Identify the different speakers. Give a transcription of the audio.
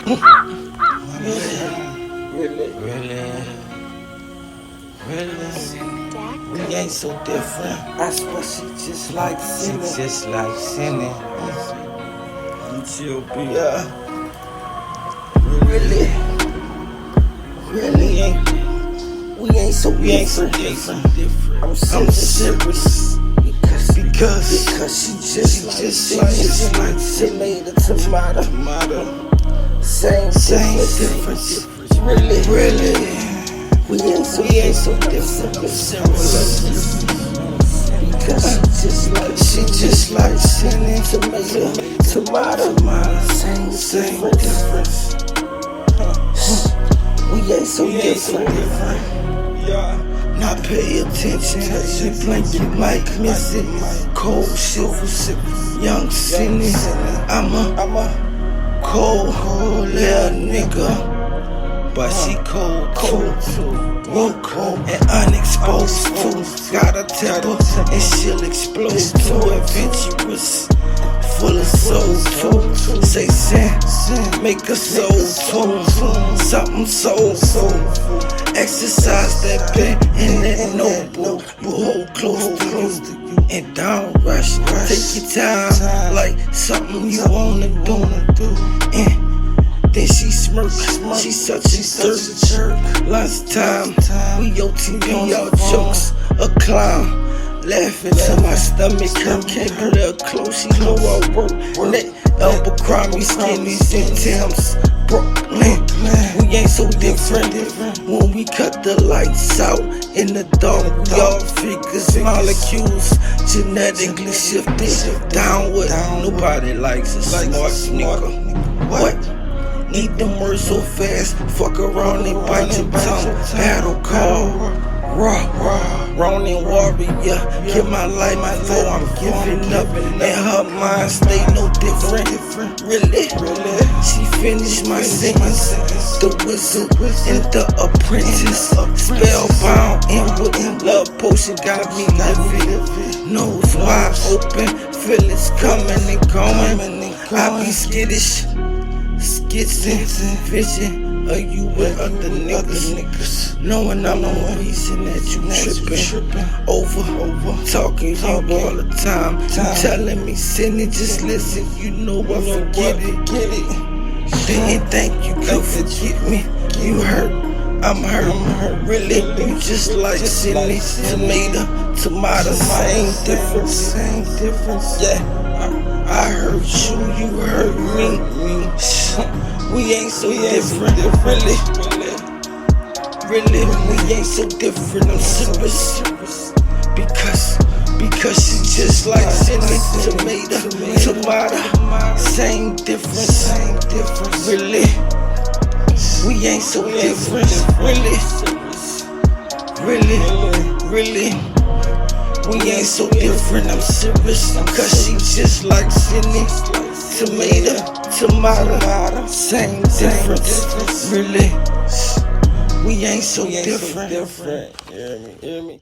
Speaker 1: Really? We ain't so different. I swear she just like sinning. She just like sinning. And she'll be really we ain't so different. I'm serious because she just like tomato. Same difference. Really. We ain't so different. I'm serious because she just like sinning. Tomato. Same difference. We ain't so different. Now pay attention, you blink, you might miss it. Cold silver, young sinning. I'm a cold little nigga, but she cold too. Woke and unexposed too. Got a temper and she'll explode too. Adventurous, full of soul too. Say sin, make a soul tune. Something soulful. Exercise that pen and that notebook. You hold close to you and don't rush. Take your time like something you wanna do. And then she smirks. She such a jerk. Lunchtime, we OTP our jokes. A clown. Laughing till my stomach hurt. Can't get her close. She know I work. Neck, elbow, crummy, skinny, in Thames, Brooklyn. We ain't so different. When we cut the lights out in the dark, we all figures, molecules, genetically shifted downward. Nobody likes a smart nigga. What? Eat them words so fast, fuck around and bite your tongue. Battle call, raw, Ronin warrior. Give my life before I'm giving up, and her mind stay no different. Really, she finished my sentence. The wizard and the apprentice, spellbound inward. Love potion got me living. Nose wide open, feelings coming and going. I be skittish. Vision of you with other niggas, knowing I'm the reason that you tripping over, talking you all the time. You telling me sinning, just listen. You know I forget it. Didn't think you could forget me. You hurt, I'm hurt. Really, you just like sinning. Tomato, same difference. Yeah. I hurt you, you hurt me. We ain't so different, really. We ain't so different. I'm serious because she just like sinning. Tomato, same difference. Really, we ain't so different, really. We ain't so different, I'm serious, cause she just like sinning. Tomato, same difference, really. We ain't so different.
Speaker 2: Hear me?